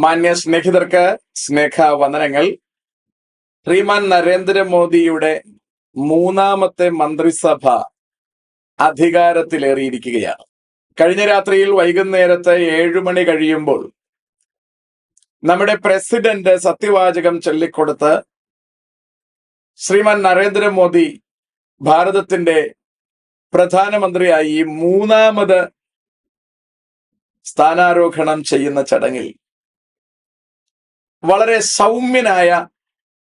മാന്യ സ്നേഹിതർക്ക് സ്നേഹവന്ദനങ്ങൾ. ശ്രീമാൻ നരേന്ദ്രമോദിയുടെ മൂന്നാമത്തെ മന്ത്രിസഭ അധികാരത്തിലേറിയിരിക്കുകയാണ്. കഴിഞ്ഞ രാത്രിയിൽ വൈകുന്നേരത്തെ 7 മണി കഴിയുമ്പോൾ നമ്മുടെ പ്രസിഡന്റ് സത്യവാചകം ചൊല്ലിക്കൊടുത്ത് ശ്രീമാൻ നരേന്ദ്രമോദി ഭാരതത്തിന്റെ പ്രധാനമന്ത്രിയായി മൂന്നാമത് സ്ഥാനാരോഹണം ചെയ്യുന്ന ചടങ്ങിൽ വളരെ സൗമ്യനായ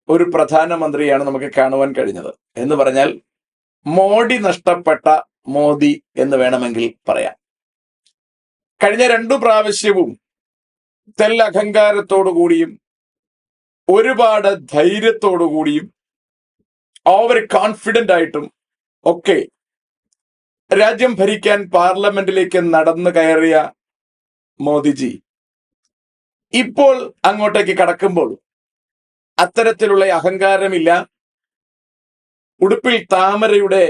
ഒരു പ്രധാനമന്ത്രിയാണ് നമുക്ക് കാണുവാൻ കഴിഞ്ഞത്. എന്ന് പറഞ്ഞാൽ മോഡി നഷ്ടപ്പെട്ട മോദി എന്ന് വേണമെങ്കിൽ പറയാം. കഴിഞ്ഞ 2 പ്രാവശ്യവും അഹങ്കാരത്തോടുകൂടിയും ഒരുപാട് ധൈര്യത്തോടുകൂടിയും ഓവർ കോൺഫിഡന്റ് ആയിട്ടും ഒക്കെ രാജ്യം ഭരിക്കാൻ പാർലമെന്റിലേക്ക് നടന്നു കയറിയ മോദിജി ഇപ്പോൾ അങ്ങോട്ടേക്ക് കടക്കുമ്പോൾ അത്തരത്തിലുള്ള അഹങ്കാരമില്ല, ഉടുപ്പിൽ താമരയുടെ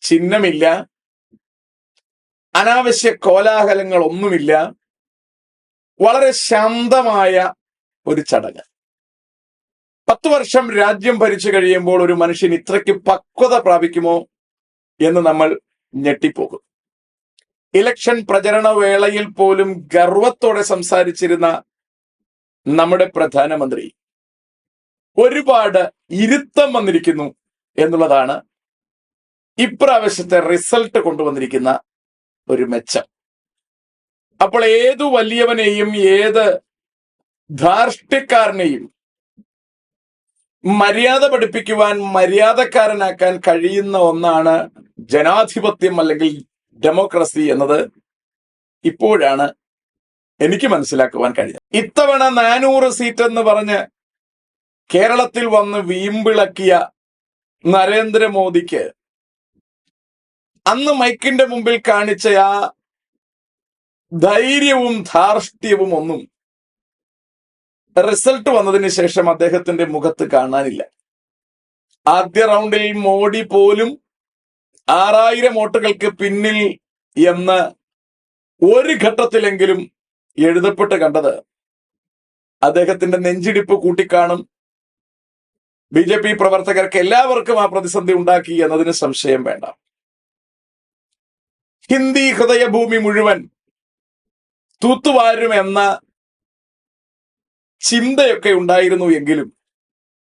ചിഹ്നമില്ല, അനാവശ്യ കോലാഹലങ്ങൾ ഒന്നുമില്ല. വളരെ ശാന്തമായ ഒരു ചടങ്ങ്. 10 വർഷം രാജ്യം ഭരിച്ചു കഴിയുമ്പോൾ ഒരു മനുഷ്യൻ ഇത്രയ്ക്ക് പക്വത പ്രാപിക്കുമോ എന്ന് നമ്മൾ ഞെട്ടിപ്പോകും. ഇലക്ഷൻ പ്രചരണ വേളയിൽ പോലും ഗർവത്തോടെ സംസാരിച്ചിരുന്ന നമ്മുടെ പ്രധാനമന്ത്രി ഒരുപാട് ഇരുത്തം വന്നിരിക്കുന്നു എന്നുള്ളതാണ് ഇപ്രാവശ്യത്തെ റിസൾട്ട് കൊണ്ടുവന്നിരിക്കുന്ന ഒരു മെച്ചം. അപ്പോൾ ഏതു വലിയവനെയും ഏത് ധാർഷ്ട്യക്കാരനെയും മര്യാദ പഠിപ്പിക്കുവാൻ, മര്യാദക്കാരനാക്കാൻ കഴിയുന്ന ഒന്നാണ് ജനാധിപത്യം അല്ലെങ്കിൽ ഡെമോക്രസി എന്നത് ഇപ്പോഴാണ് എനിക്ക് മനസ്സിലാക്കുവാൻ കഴിഞ്ഞത്. ഇത്തവണ 400 സീറ്റ് എന്ന് പറഞ്ഞ് കേരളത്തിൽ വന്ന് വീമ്പിളക്കിയ നരേന്ദ്രമോദിക്ക് അന്ന് മൈക്കിന്റെ മുമ്പിൽ കാണിച്ച ആ ധൈര്യവും ധാർഷ്ട്യവും ഒന്നും റിസൾട്ട് വന്നതിന് ശേഷം അദ്ദേഹത്തിന്റെ മുഖത്ത് കാണാനില്ല. ആദ്യ റൗണ്ടിൽ മോഡി പോലും 6000 വോട്ടുകൾക്ക് പിന്നിൽ എന്ന് ഒരു ഘട്ടത്തിലെങ്കിലും എഴുതപ്പെട്ട് കണ്ടത് അദ്ദേഹത്തിന്റെ നെഞ്ചിടിപ്പ് കൂട്ടിക്കാണും. BJP പ്രവർത്തകർക്ക് എല്ലാവർക്കും ആ പ്രതിസന്ധി ഉണ്ടാക്കി എന്നതിന് സംശയം വേണ്ട. ഹിന്ദി ഹൃദയഭൂമി മുഴുവൻ തൂത്തുവാരും എന്ന ചിന്തയൊക്കെ ഉണ്ടായിരുന്നു എങ്കിലും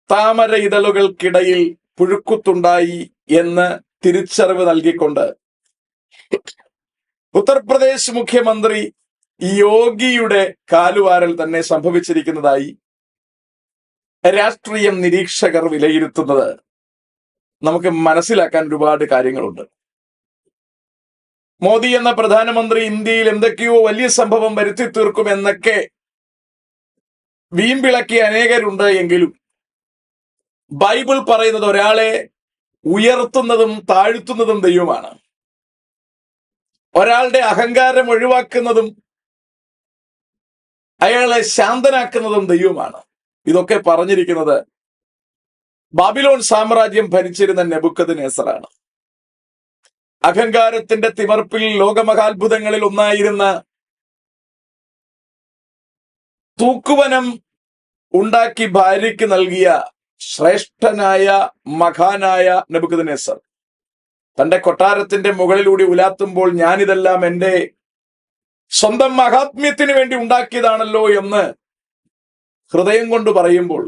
താമര ഇതളുകൾക്കിടയിൽ പുഴുക്കുത്തുണ്ടായി എന്ന് തിരിച്ചറിവ് നൽകിക്കൊണ്ട് ഉത്തർപ്രദേശ് മുഖ്യമന്ത്രി യോഗിയുടെ കാലുവാരൽ തന്നെ സംഭവിച്ചിരിക്കുന്നതായി രാഷ്ട്രീയ നിരീക്ഷകർ വിലയിരുത്തുന്നത് നമുക്ക് മനസ്സിലാക്കാൻ ഒരുപാട് കാര്യങ്ങളുണ്ട്. മോദി എന്ന പ്രധാനമന്ത്രി ഇന്ത്യയിൽ എന്തൊക്കെയോ വലിയ സംഭവം വരുത്തി തീർക്കുമെന്നൊക്കെ വീമ്പിളക്കിയ അനേകരുണ്ട് എങ്കിലും ബൈബിൾ പറയുന്നത് ഒരാളെ ഉയർത്തുന്നതും താഴ്ത്തുന്നതും ദൈവമാണ്. ഒരാളുടെ അഹങ്കാരം ഒഴിവാക്കുന്നതും അയാളെ ശാന്തനാക്കുന്നതും ദൈവമാണ്. ഇതൊക്കെ പറഞ്ഞിരിക്കുന്നത് ബാബിലോൺ സാമ്രാജ്യം ഭരിച്ചിരുന്ന നെബൂഖദ്നേസറാണ്. അഹങ്കാരത്തിന്റെ തിമർപ്പിൽ ലോകമഹാത്ഭുതങ്ങളിൽ ഒന്നായിരുന്ന തൂക്കുവനം ഉണ്ടാക്കി ഭാര്യയ്ക്ക് നൽകിയ ശ്രേഷ്ഠനായ മഹാനായ നെബൂഖദ്നേസർ തന്റെ കൊട്ടാരത്തിന്റെ മുകളിലൂടെ ഉലാത്തുമ്പോൾ ഞാനിതെല്ലാം എന്റെ സ്വന്തം മഹാത്മ്യത്തിന് വേണ്ടി ഉണ്ടാക്കിയതാണല്ലോ എന്ന് ഹൃദയം കൊണ്ട് പറയുമ്പോൾ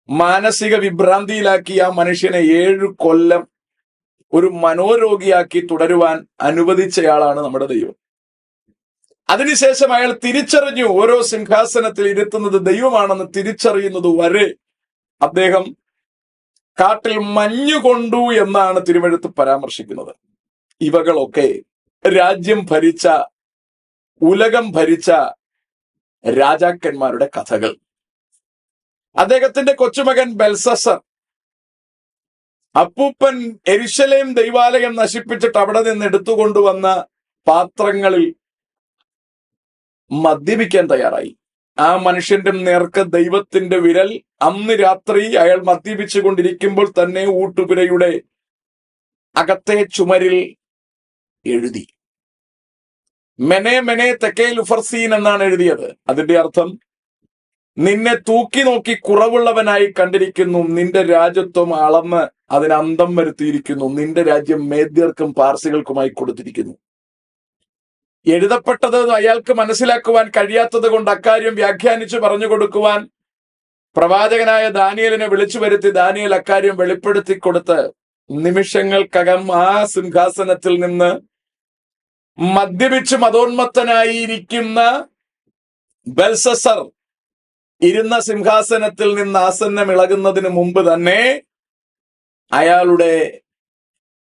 മാനസിക വിഭ്രാന്തിയിലാക്കി ആ മനുഷ്യനെ 7 കൊല്ലം ഒരു മനോരോഗിയാക്കി തുടരുവാൻ അനുവദിച്ചയാളാണ് നമ്മുടെ ദൈവം. അതിനുശേഷം അയാൾ തിരിച്ചറിഞ്ഞു ഓരോ സിംഹാസനത്തിൽ ഇരുത്തുന്നത് ദൈവമാണെന്ന് തിരിച്ചറിയുന്നത് വരെ അദ്ദേഹം കാട്ടിൽ മഞ്ഞുകൊണ്ടു എന്നാണ് തിരുവെഴുത്ത് പരാമർശിക്കുന്നത്. ഇവകളൊക്കെ രാജ്യം ഭരിച്ച, ഉലകം ഭരിച്ച രാജാക്കന്മാരുടെ കഥകൾ. അദ്ദേഹത്തിന്റെ കൊച്ചുമകൻ ബെൽസസർ അപ്പൂപ്പൻ യെരുശലേം ദൈവാലയം നശിപ്പിച്ചിട്ട് അവിടെ നിന്ന് എടുത്തുകൊണ്ടുവന്ന പാത്രങ്ങളിൽ മദ്യപിക്കാൻ തയ്യാറായി. ആ മനുഷ്യന്റെ നേർക്ക് ദൈവത്തിന്റെ വിരൽ അന്ന് രാത്രി അയാൾ മദ്യപിച്ചു കൊണ്ടിരിക്കുമ്പോൾ തന്നെ ഊട്ടുപുരയുടെ അകത്തെ ചുമരിൽ എഴുതി. മെനെ മെനെ തെക്കേൽ ഉഫർസീൻ എന്നാണ് എഴുതിയത്. അതിന്റെ അർത്ഥം നിന്നെ തൂക്കി നോക്കി കുറവുള്ളവനായി കണ്ടിരിക്കുന്നു, നിന്റെ രാജ്യത്വം അളന്ന് അതിന് അന്തം വരുത്തിയിരിക്കുന്നു, നിന്റെ രാജ്യം മേദ്യർക്കും പാർസികൾക്കുമായി കൊടുത്തിരിക്കുന്നു. എഴുതപ്പെട്ടത് അയാൾക്ക് മനസ്സിലാക്കുവാൻ കഴിയാത്തത് കൊണ്ട് അക്കാര്യം വ്യാഖ്യാനിച്ചു പറഞ്ഞു കൊടുക്കുവാൻ പ്രവാചകനായ ദാനിയേലിനെ വിളിച്ചു വരുത്തി ദാനിയേൽ അക്കാര്യം വെളിപ്പെടുത്തി കൊടുത്ത് നിമിഷങ്ങൾക്കകം ആ സിംഹാസനത്തിൽ നിന്ന് മദ്യപിച്ച് മതോന്മത്തനായിരിക്കുന്ന ബെൽസസർ ഇരുന്ന സിംഹാസനത്തിൽ നിന്ന് ആസന്നം ഇളകുന്നതിന് മുമ്പ് തന്നെ അയാളുടെ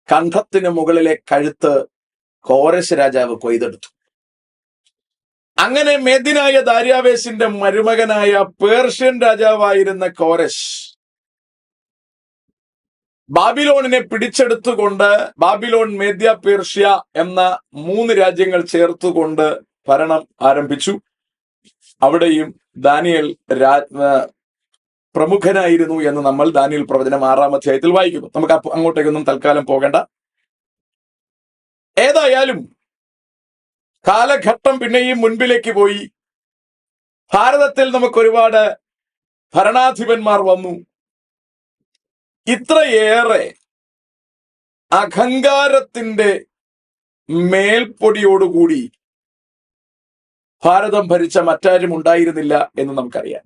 കണ്ഠത്തിന് മുകളിലെ കഴുത്ത് കോരശ് രാജാവ് കൊയ്തെടുത്തു. അങ്ങനെ മേദ്യനായ ദാര്യാവേശിന്റെ മരുമകനായ പേർഷ്യൻ രാജാവായിരുന്ന കോരശ് ബാബിലോണിനെ പിടിച്ചെടുത്തുകൊണ്ട് ബാബിലോൺ, മേദ്യ, പേർഷ്യ എന്ന 3 രാജ്യങ്ങൾ ചേർത്തുകൊണ്ട് ഭരണം ആരംഭിച്ചു. അവിടെയും ദാനിയേൽ പ്രമുഖനായിരുന്നു എന്ന് നമ്മൾ ദാനിയേൽ പ്രവചനം 6-ാം അധ്യായത്തിൽ വായിക്കുന്നു. നമുക്ക് അങ്ങോട്ടേക്കൊന്നും തൽക്കാലം പോകേണ്ട. ഏതായാലും കാലഘട്ടം പിന്നെയും മുൻപിലേക്ക് പോയി. ഭാരതത്തിൽ നമുക്ക് ഒരുപാട് ഭരണാധിപന്മാർ വന്നു. ഇത്രയേറെ അഹങ്കാരത്തിന്റെ മേൽപ്പൊടിയോടുകൂടി ഭാരതം ഭരിച്ച മറ്റാരും ഉണ്ടായിരുന്നില്ല എന്ന് നമുക്കറിയാം.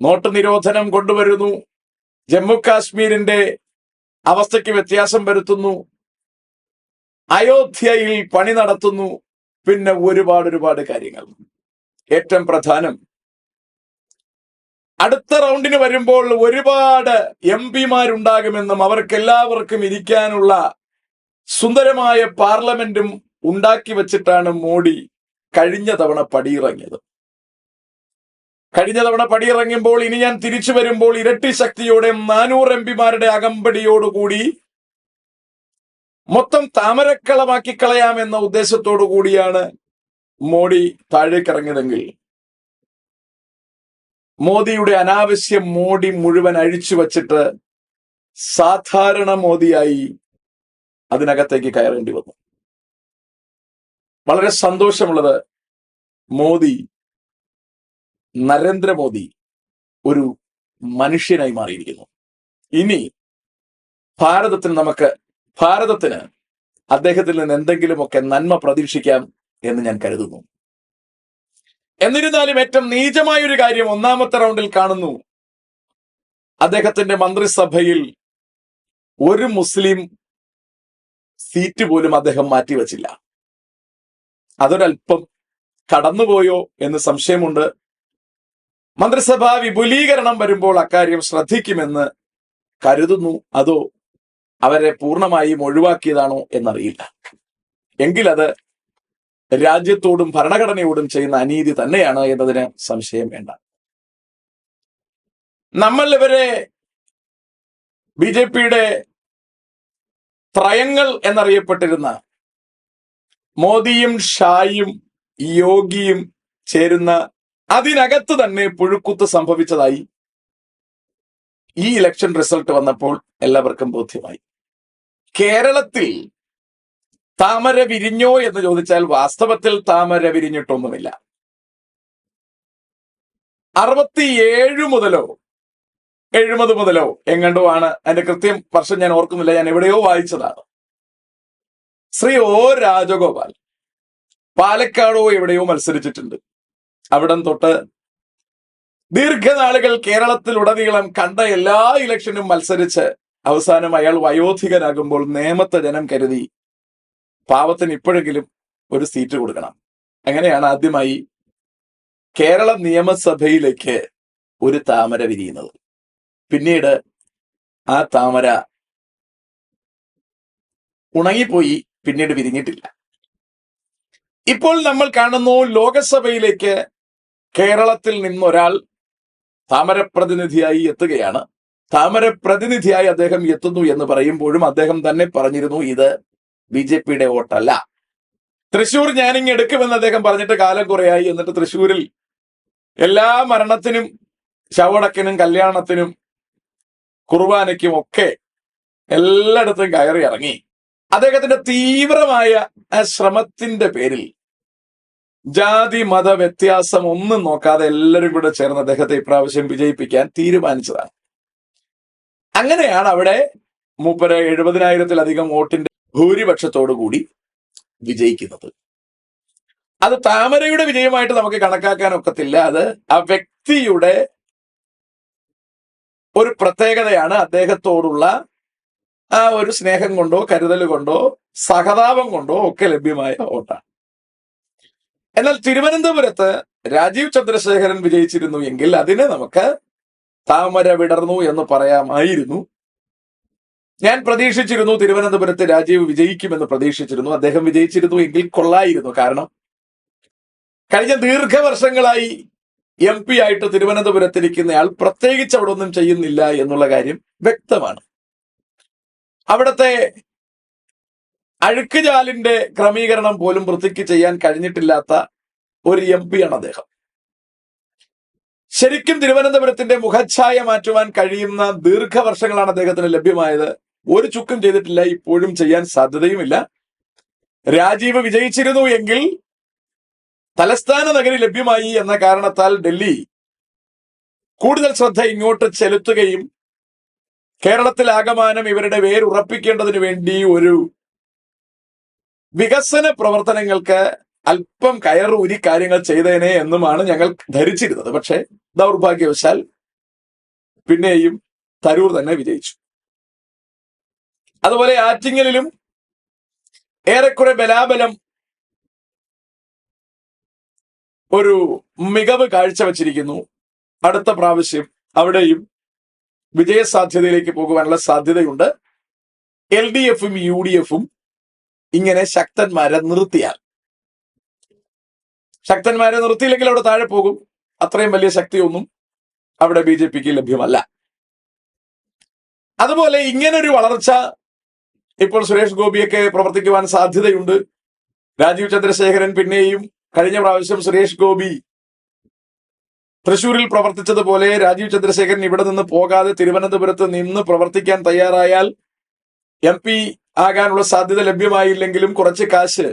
നോട്ട് നിരോധനം കൊണ്ടുവരുന്നു, ജമ്മു കാശ്മീരിന്റെ അവസ്ഥയ്ക്ക് വ്യത്യാസം വരുത്തുന്നു, അയോധ്യയിൽ പണി നടത്തുന്നു, പിന്നെ ഒരുപാട് കാര്യങ്ങൾ. ഏറ്റവും പ്രധാനം, അടുത്ത റൗണ്ടിന് വരുമ്പോൾ ഒരുപാട് MP-മാരുണ്ടാകുമെന്നും അവർക്കെല്ലാവർക്കും ഇരിക്കാനുള്ള സുന്ദരമായ പാർലമെന്റും ഉണ്ടാക്കി വെച്ചിട്ടാണ് മോഡി കഴിഞ്ഞ തവണ പടിയിറങ്ങിയത്. കഴിഞ്ഞ തവണ പടിയിറങ്ങുമ്പോൾ ഇനി ഞാൻ തിരിച്ചു വരുമ്പോൾ ഇരട്ടി ശക്തിയോടെ 400 MP-മാരുടെ അകമ്പടിയോടുകൂടി മൊത്തം താമരക്കളമാക്കി കളയാമെന്ന ഉദ്ദേശത്തോടു കൂടിയാണ് മോഡി താഴേക്കിറങ്ങിയതെങ്കിൽ മോദിയുടെ അനാവശ്യം മോഡി മുഴുവൻ അഴിച്ചു വച്ചിട്ട് സാധാരണ മോദിയായി അതിനകത്തേക്ക് കയറേണ്ടി വന്നു. വളരെ സന്തോഷമുള്ളത്, മോദി, നരേന്ദ്രമോദി ഒരു മനുഷ്യനായി മാറിയിരിക്കുന്നു. ഇനി ഭാരതത്തിന് അദ്ദേഹത്തിൽ നിന്ന് എന്തെങ്കിലുമൊക്കെ നന്മ പ്രതീക്ഷിക്കാം എന്ന് ഞാൻ കരുതുന്നു. എന്നിരുന്നാലും ഏറ്റവും നീചമായ ഒരു കാര്യം 1-ാമത്തെ റൗണ്ടിൽ കാണുന്നു. അദ്ദേഹത്തിന്റെ മന്ത്രിസഭയിൽ ഒരു മുസ്ലിം സീറ്റ് പോലും അദ്ദേഹം മാറ്റിവെച്ചില്ല. അതൊരൽപ്പം കടന്നുപോയോ എന്ന് സംശയമുണ്ട്. മന്ത്രിസഭാ വിപുലീകരണം വരുമ്പോൾ അക്കാര്യം ശ്രദ്ധിക്കുമെന്ന് കരുതുന്നു. അതോ അവരെ പൂർണ്ണമായും ഒഴിവാക്കിയതാണോ എന്നറിയില്ല. എങ്കിലത് രാജ്യത്തോടും ഭരണഘടനയോടും ചെയ്യുന്ന അനീതി തന്നെയാണ് എന്നതിന് സംശയം വേണ്ട. നമ്മൾ ഇവരെ BJP-യുടെ ത്രയങ്ങൾ എന്നറിയപ്പെട്ടിരുന്ന മോദിയും ഷായും യോഗിയും ചേരുന്ന അതിനകത്ത് തന്നെ പുഴുക്കുത്ത് സംഭവിച്ചതായി ഈ ഇലക്ഷൻ റിസൾട്ട് വന്നപ്പോൾ എല്ലാവർക്കും ബോധ്യമായി. കേരളത്തിൽ താമര വിരിഞ്ഞോ എന്ന് ചോദിച്ചാൽ വാസ്തവത്തിൽ താമര വിരിഞ്ഞിട്ടൊന്നുമില്ല. 67 മുതലോ 70 മുതലോ എങ്ങണ്ടോ ആണ്, അതിന്റെ കൃത്യം വർഷം ഞാൻ ഓർക്കുന്നില്ല, ഞാൻ എവിടെയോ വായിച്ചതാണ്. ശ്രീ O. രാജഗോപാൽ പാലക്കാടോ എവിടെയോ മത്സരിച്ചിട്ടുണ്ട്. അവിടം തൊട്ട് ദീർഘനാളുകൾ കേരളത്തിലുടനീളം കണ്ട എല്ലാ ഇലക്ഷനും മത്സരിച്ച് അവസാനം അയാൾ വയോധികനാകുമ്പോൾ നേമത്തെ ജനം കരുതി പാവത്തിന് ഇപ്പോഴെങ്കിലും ഒരു സീറ്റ് കൊടുക്കണം. അങ്ങനെയാണ് ആദ്യമായി കേരള നിയമസഭയിലേക്ക് ഒരു താമര വിരിയുന്നത്. പിന്നീട് ആ താമര ഉണങ്ങിപ്പോയി, പിന്നീട് വിരിഞ്ഞിട്ടില്ല. ഇപ്പോൾ നമ്മൾ കാണുന്നു, ലോകസഭയിലേക്ക് കേരളത്തിൽ നിന്നൊരാൾ താമരപ്രതിനിധിയായി എത്തുകയാണ്. താമരപ്രതിനിധിയായി അദ്ദേഹം എത്തുന്നു എന്ന് പറയുമ്പോഴും അദ്ദേഹം തന്നെ പറഞ്ഞിരുന്നു, ഇത് BJP-യുടെ വോട്ടല്ല. തൃശൂർ ഞാനിങ്ങ് എടുക്കുമെന്ന് അദ്ദേഹം പറഞ്ഞിട്ട് കാലം കുറയായി. എന്നിട്ട് തൃശൂരിൽ എല്ലാ മരണത്തിനും ശവടക്കിനും കല്യാണത്തിനും കുർബാനയ്ക്കും ഒക്കെ എല്ലായിടത്തും കയറി ഇറങ്ങി. അദ്ദേഹത്തിന്റെ തീവ്രമായ ആ ശ്രമത്തിന്റെ പേരിൽ ജാതി മത വ്യത്യാസം ഒന്നും നോക്കാതെ എല്ലാവരും കൂടെ ചേർന്ന് അദ്ദേഹത്തെ ഇപ്രാവശ്യം വിജയിപ്പിക്കാൻ തീരുമാനിച്ചതാണ്. അങ്ങനെയാണ് അവിടെ മൂപ്പര് 70,000-ലധികം വോട്ടിന്റെ ഭൂരിപക്ഷത്തോടു കൂടി വിജയിക്കുന്നത്. അത് താമരയുടെ വിജയമായിട്ട് നമുക്ക് കണക്കാക്കാൻ ഒക്കത്തില്ല. അത് ആ വ്യക്തിയുടെ ഒരു പ്രത്യേകതയാണ്. അദ്ദേഹത്തോടുള്ള ആ ഒരു സ്നേഹം കൊണ്ടോ കരുതൽ കൊണ്ടോ സഹതാപം കൊണ്ടോ ഒക്കെ ലഭ്യമായ വോട്ടാണ്. എന്നാൽ തിരുവനന്തപുരത്ത് രാജീവ് ചന്ദ്രശേഖരൻ വിജയിച്ചിരുന്നു എങ്കിൽ അതിന് നമുക്ക് താമര വിടർന്നു എന്ന് പറയാമായിരുന്നു. ഞാൻ പ്രതീക്ഷിച്ചിരുന്നു തിരുവനന്തപുരത്ത് രാജീവ് വിജയിക്കുമെന്ന് പ്രതീക്ഷിച്ചിരുന്നു. അദ്ദേഹം വിജയിച്ചിരുന്നു എങ്കിൽ കൊള്ളായിരുന്നു. കാരണം കഴിഞ്ഞ ദീർഘവർഷങ്ങളായി MP ആയിട്ട് തിരുവനന്തപുരത്തിരിക്കുന്നയാൾ പ്രത്യേകിച്ച് അവിടെ ഒന്നും ചെയ്യുന്നില്ല എന്നുള്ള കാര്യം വ്യക്തമാണ്. അവിടുത്തെ അഴുക്കുചാലിന്റെ ക്രമീകരണം പോലും വൃത്തിക്ക് ചെയ്യാൻ കഴിഞ്ഞിട്ടില്ലാത്ത ഒരു MP ആണ് അദ്ദേഹം. ശരിക്കും തിരുവനന്തപുരത്തിന്റെ മുഖച്ഛായ മാറ്റുവാൻ കഴിയുന്ന ദീർഘവർഷങ്ങളാണ് അദ്ദേഹത്തിന് ലഭ്യമായത്. ഒരു ചുക്കും ചെയ്തിട്ടില്ല, ഇപ്പോഴും ചെയ്യാൻ സാധ്യതയുമില്ല. രാജീവ് വിജയിച്ചിരുന്നു എങ്കിൽ തലസ്ഥാന നഗരി ലഭ്യമായി എന്ന കാരണത്താൽ ഡൽഹി കൂടുതൽ ശ്രദ്ധ ഇങ്ങോട്ട് ചെലുത്തുകയും കേരളത്തിലാകമാനം ഇവരുടെ വേരുറപ്പിക്കേണ്ടതിന് വേണ്ടി ഒരു വികസന പ്രവർത്തനങ്ങൾക്ക് അല്പം കയറൂരി കാര്യങ്ങൾ ചെയ്തേനെ എന്നുമാണ് ഞങ്ങൾ ധരിച്ചിരുന്നത്. പക്ഷേ ദൗർഭാഗ്യവശാൽ പിന്നെയും തരൂർ തന്നെ വിജയിച്ചു. അതുപോലെ ആറ്റിങ്ങലിലും ഏറെക്കുറെ ബലാബലം ഒരു മികവ് കാഴ്ചവെച്ചിരിക്കുന്നു. അടുത്ത പ്രാവശ്യം അവിടെയും വിജയസാധ്യതയിലേക്ക് പോകുവാനുള്ള സാധ്യതയുണ്ട്. LDFും UDFും ഇങ്ങനെ ശക്തന്മാരെ നിർത്തിയില്ലെങ്കിൽ അവിടെ താഴെ പോകും. അത്രയും വലിയ ശക്തിയൊന്നും അവിടെ BJPക്ക് ലഭ്യമല്ല. അതുപോലെ ഇങ്ങനൊരു വളർച്ച ഇപ്പോൾ സുരേഷ് ഗോപിയൊക്കെ പ്രവർത്തിക്കുവാൻ സാധ്യതയുണ്ട്. രാജീവ് ചന്ദ്രശേഖരൻ പിന്നെയും കഴിഞ്ഞ പ്രാവശ്യം സുരേഷ് ഗോപി തൃശൂരിൽ പ്രവർത്തിച്ചതുപോലെ രാജീവ് ചന്ദ്രശേഖരൻ ഇവിടെ നിന്ന് പോകാതെ തിരുവനന്തപുരത്ത് നിന്ന് പ്രവർത്തിക്കാൻ തയ്യാറായാൽ MP ആകാനുള്ള സാധ്യത ലഭ്യമായില്ലെങ്കിലും കുറച്ച് കാശ്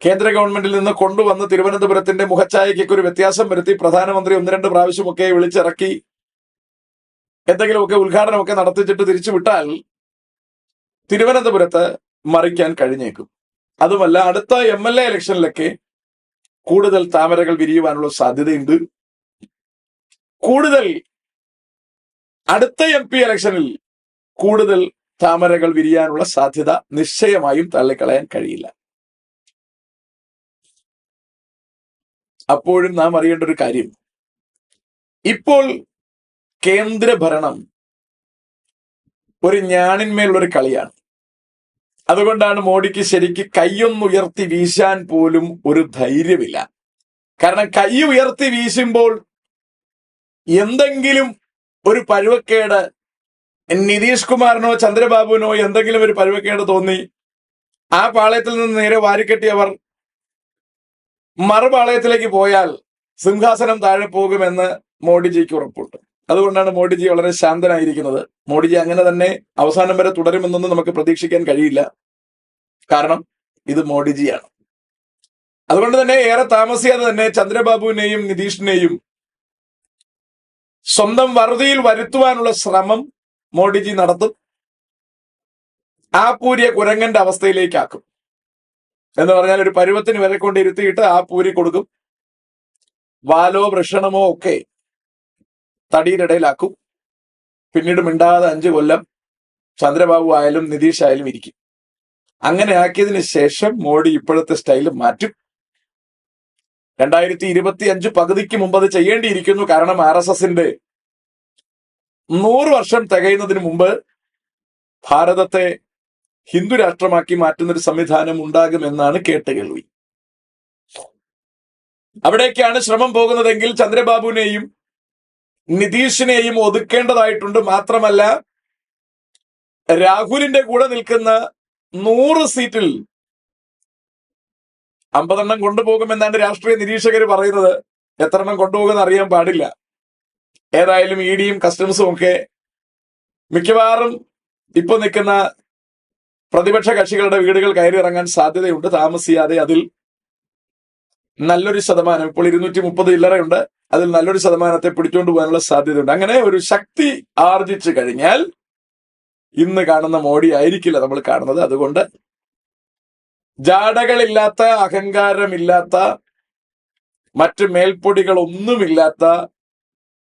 കേന്ദ്ര ഗവൺമെന്റിൽ നിന്ന് കൊണ്ടുവന്ന് തിരുവനന്തപുരത്തിന്റെ മുഖച്ഛായയ്ക്കൊക്കെ ഒരു വ്യത്യാസം വരുത്തി പ്രധാനമന്ത്രി 1-2 പ്രാവശ്യമൊക്കെ വിളിച്ചിറക്കി എന്തെങ്കിലുമൊക്കെ ഉദ്ഘാടനമൊക്കെ നടത്തിച്ചിട്ട് തിരിച്ചു വിട്ടാൽ തിരുവനന്തപുരത്ത് മറിക്കാൻ കഴിഞ്ഞേക്കും. അതുമല്ല, അടുത്ത MLA ഇലക്ഷനിലൊക്കെ കൂടുതൽ താമരകൾ വിരിയുവാനുള്ള സാധ്യതയുണ്ട്. അടുത്ത MP ഇലക്ഷനിൽ കൂടുതൽ താമരകൾ വിരിയാനുള്ള സാധ്യത നിശ്ചയമായും തള്ളിക്കളയാൻ കഴിയില്ല. അപ്പോഴും നാം അറിയേണ്ട ഒരു കാര്യം, ഇപ്പോൾ കേന്ദ്ര ഭരണം ഒരു ഞാണിന്മേലുള്ളൊരു കളിയാണ്. അതുകൊണ്ടാണ് മോഡിക്ക് ശരിക്ക് കൈയൊന്നുയർത്തി വീശാൻ പോലും ഒരു ധൈര്യമില്ല. കാരണം കൈ ഉയർത്തി വീശുമ്പോൾ എന്തെങ്കിലും ഒരു പരുവക്കേട് നിതീഷ് കുമാറിനോ ചന്ദ്രബാബുവിനോ എന്തെങ്കിലും ഒരു പരുവക്കേട് തോന്നി ആ പാളയത്തിൽ നിന്ന് നേരെ വാരിക്കെട്ടി അവർ മറുപാളയത്തിലേക്ക് പോയാൽ സിംഹാസനം താഴെ പോകുമെന്ന് മോഡിജിക്ക് ഉറപ്പുണ്ട്. അതുകൊണ്ടാണ് മോഡിജി വളരെ ശാന്തനായിരിക്കുന്നത്. മോഡിജി അങ്ങനെ തന്നെ അവസാനം വരെ തുടരുമെന്നൊന്നും നമുക്ക് പ്രതീക്ഷിക്കാൻ കഴിയില്ല. കാരണം ഇത് മോഡിജിയാണ്. അതുകൊണ്ട് തന്നെ ഏറെ താമസിയാതെ തന്നെ ചന്ദ്രബാബുവിനെയും നിതീഷിനെയും സ്വന്തം വറുതിയിൽ വരുത്തുവാനുള്ള ശ്രമം മോഡിജി നടത്തും. ആപ്പൂരിയ കുരങ്ങന്റെ അവസ്ഥയിലേക്കാക്കും. എന്ന് പറഞ്ഞാൽ ഒരു പരുവത്തിന് വരെ കൊണ്ടിരുത്തിയിട്ട് ആപ്പൂരി കൊടുക്കും. വാലോ വൃഷണമോ ഒക്കെ തടിയിലിടയിലാക്കും. പിന്നീട് മിണ്ടാതെ 5 കൊല്ലം ചന്ദ്രബാബു ആയാലും നിതീഷ് ആയാലും ഇരിക്കും. അങ്ങനെ ആക്കിയതിന് ശേഷം മോഡി ഇപ്പോഴത്തെ സ്റ്റൈല് മാറ്റും. 2025 പകുതിക്ക് മുമ്പ് അത് ചെയ്യേണ്ടിയിരിക്കുന്നു. കാരണം RSSന്റെ 100 വർഷം തികയുന്നതിന് മുമ്പ് ഭാരതത്തെ ഹിന്ദു രാഷ്ട്രമാക്കി മാറ്റുന്നൊരു സംവിധാനം ഉണ്ടാകുമെന്നാണ് കേട്ടുകേൾവി. അവിടേക്കാണ് ശ്രമം പോകുന്നതെങ്കിൽ ചന്ദ്രബാബുവിനെയും നിതീഷിനെയും ഒതുക്കേണ്ടതായിട്ടുണ്ട്. മാത്രമല്ല, രാഹുലിന്റെ കൂടെ നിൽക്കുന്ന 100 സീറ്റിൽ 50 എണ്ണം കൊണ്ടുപോകുമെന്നാണ് രാഷ്ട്രീയ നിരീക്ഷകർ പറയുന്നത്. എത്ര എണ്ണം കൊണ്ടുപോകുമെന്ന് അറിയാൻ പാടില്ല. ഏതായാലും EDയും കസ്റ്റംസും ഒക്കെ മിക്കവാറും ഇപ്പൊ നിൽക്കുന്ന പ്രതിപക്ഷ കക്ഷികളുടെ വീടുകൾ കയറി ഇറങ്ങാൻ സാധ്യതയുണ്ട്. താമസിയാതെ അതിൽ നല്ലൊരു ശതമാനം, ഇപ്പോൾ 230 ചില്ലറയുണ്ട്, അതിൽ നല്ലൊരു ശതമാനത്തെ പിടിച്ചുകൊണ്ട് പോകാനുള്ള സാധ്യതയുണ്ട്. അങ്ങനെ ഒരു ശക്തി ആർജിച്ചു കഴിഞ്ഞാൽ ഇന്ന് കാണുന്ന മോഡി ആയിരിക്കില്ല നമ്മൾ കാണുന്നത്. അതുകൊണ്ട് ജാടകളില്ലാത്ത, അഹങ്കാരമില്ലാത്ത, മറ്റ് മേൽപ്പൊടികളൊന്നുമില്ലാത്ത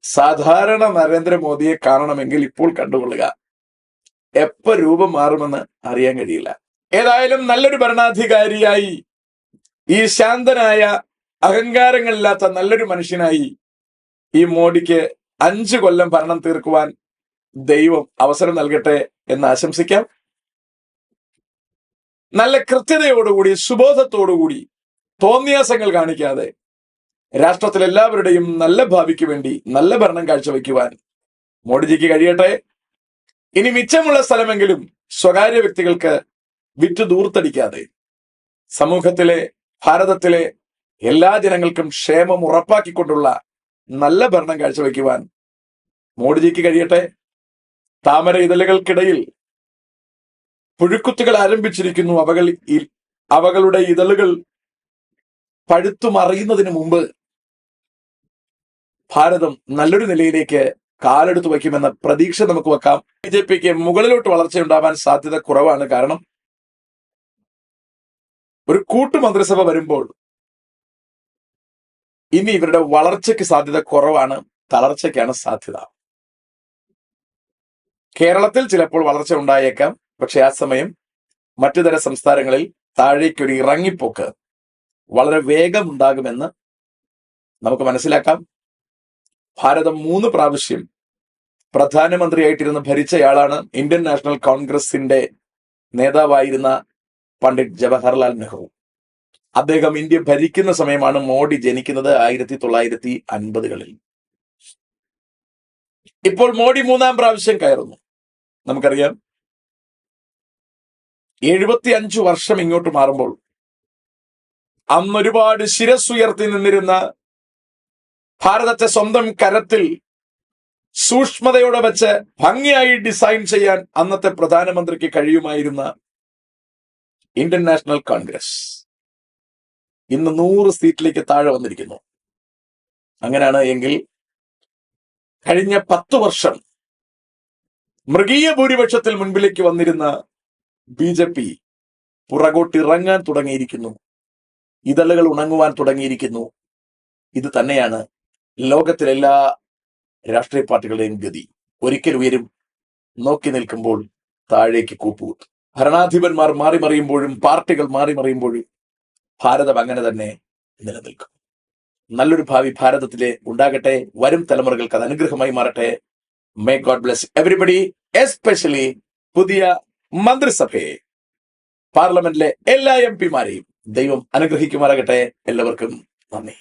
സാധാരണ നരേന്ദ്രമോദിയെ കാണണമെങ്കിൽ ഇപ്പോൾ കണ്ടുകൊള്ളുക. എപ്പോ രൂപം മാറുമെന്ന് അറിയാൻ കഴിയില്ല. ഏതായാലും നല്ലൊരു ഭരണാധികാരിയായി, ഈ ശാന്തനായ, അഹങ്കാരങ്ങളില്ലാത്ത നല്ലൊരു മനുഷ്യനായി ഈ മോഡിക്ക് 5 കൊല്ലം ഭരണം തീർക്കുവാൻ ദൈവം അവസരം നൽകട്ടെ എന്ന് ആശംസിക്കാം. നല്ല കൃത്യതയോടുകൂടി, സുബോധത്തോടുകൂടി, തോന്നിയാസങ്ങൾ കാണിക്കാതെ രാഷ്ട്രത്തിൽ എല്ലാവരുടെയും നല്ല ഭാവിക്ക് വേണ്ടി നല്ല ഭരണം കാഴ്ചവെക്കുവാൻ മോഡിജിക്ക് കഴിയട്ടെ. ഇനി മിച്ചമുള്ള സ്ഥലമെങ്കിലും സ്വകാര്യ വ്യക്തികൾക്ക് വിറ്റ് ദൂർത്തടിക്കാതെ സമൂഹത്തിലെ, ഭാരതത്തിലെ എല്ലാ ജനങ്ങൾക്കും ക്ഷേമം ഉറപ്പാക്കിക്കൊണ്ടുള്ള നല്ല ഭരണം കാഴ്ചവെക്കുവാൻ മോഡിജിക്ക് കഴിയട്ടെ. താമര ഇതളുകൾക്കിടയിൽ പുഴുക്കുത്തുകൾ ആരംഭിച്ചിരിക്കുന്നു. അവകളുടെ ഇതളുകൾ പഴുത്തുമറിയുന്നതിന് മുമ്പ് ഭാരതം നല്ലൊരു നിലയിലേക്ക് കാലെടുത്ത് വയ്ക്കുമെന്ന പ്രതീക്ഷ നമുക്ക് വെക്കാം. ബിജെപിക്ക് മുകളിലോട്ട് വളർച്ചയുണ്ടാവാൻ സാധ്യത കുറവാണ്. കാരണം ഒരു കൂട്ടുമന്ത്രിസഭ വരുമ്പോൾ ഇനി ഇവരുടെ വളർച്ചയ്ക്ക് സാധ്യത കുറവാണ്, തളർച്ചയ്ക്കാണ് സാധ്യത. കേരളത്തിൽ ചിലപ്പോൾ വളർച്ച ഉണ്ടായേക്കാം. പക്ഷെ ആ സമയം മറ്റുതര സംസ്ഥാനങ്ങളിൽ താഴേക്കൊരു ഇറങ്ങിപ്പോക്ക് വളരെ വേഗമുണ്ടാകുമെന്ന് നമുക്ക് മനസ്സിലാക്കാം. ഭാരതം 3 പ്രാവശ്യം പ്രധാനമന്ത്രിയായിട്ടിരുന്ന് ഭരിച്ചയാളാണ് ഇന്ത്യൻ നാഷണൽ കോൺഗ്രസിന്റെ നേതാവായിരുന്ന പണ്ഡിറ്റ് ജവഹർലാൽ നെഹ്റു. അദ്ദേഹം ഇന്ത്യ ഭരിക്കുന്ന സമയമാണ് മോഡി ജനിക്കുന്നത്, 1950-കളിൽ. ഇപ്പോൾ മോഡി 3-ാം പ്രാവശ്യം കയറുന്നു. നമുക്കറിയാം, 75 വർഷം ഇങ്ങോട്ട് മാറുമ്പോൾ അന്നൊരുപാട് ശിരസ്സുയർത്തി നിന്നിരുന്ന, ഭാരതത്തെ സ്വന്തം കരത്തിൽ സൂക്ഷ്മതയോടെ വെച്ച് ഭംഗിയായി ഡിസൈൻ ചെയ്യാൻ അന്നത്തെ പ്രധാനമന്ത്രിക്ക് കഴിയുമായിരുന്ന ഇന്ത്യൻ നാഷണൽ കോൺഗ്രസ് ഇന്ന് 100 സീറ്റിലേക്ക് താഴെ വന്നിരിക്കുന്നു. അങ്ങനെയാണ് എങ്കിൽ കഴിഞ്ഞ 10 വർഷം മൃഗീയ ഭൂരിപക്ഷത്തിൽ മുൻപിലേക്ക് വന്നിരുന്ന ബിജെപി പുറകോട്ടിറങ്ങാൻ തുടങ്ങിയിരിക്കുന്നു. ഇതളുകൾ ഉണങ്ങുവാൻ തുടങ്ങിയിരിക്കുന്നു. ഇത് തന്നെയാണ് ലോകത്തിലെ എല്ലാ രാഷ്ട്രീയ പാർട്ടികളുടെയും ഗതി. ഒരിക്കൽ ഉയരും, നോക്കി നിൽക്കുമ്പോൾ താഴേക്ക് കൂപ്പുകുത്തും. ഭരണാധിപന്മാർ മാറി മറിയുമ്പോഴും പാർട്ടികൾ മാറി മറിയുമ്പോഴും ഭാരതം അങ്ങനെ തന്നെ നിലനിൽക്കും. നല്ലൊരു ഭാവി ഭാരതത്തിലെ ഉണ്ടാകട്ടെ. വരും തലമുറകൾക്ക് അത് അനുഗ്രഹമായി മാറട്ടെ. May God bless everybody, especially പുതിയ മന്ത്രിസഭയെ, പാർലമെന്റിലെ എല്ലാ MP മാരെയും ദൈവം അനുഗ്രഹിക്കുമാറാകട്ടെ. എല്ലാവർക്കും നന്ദി.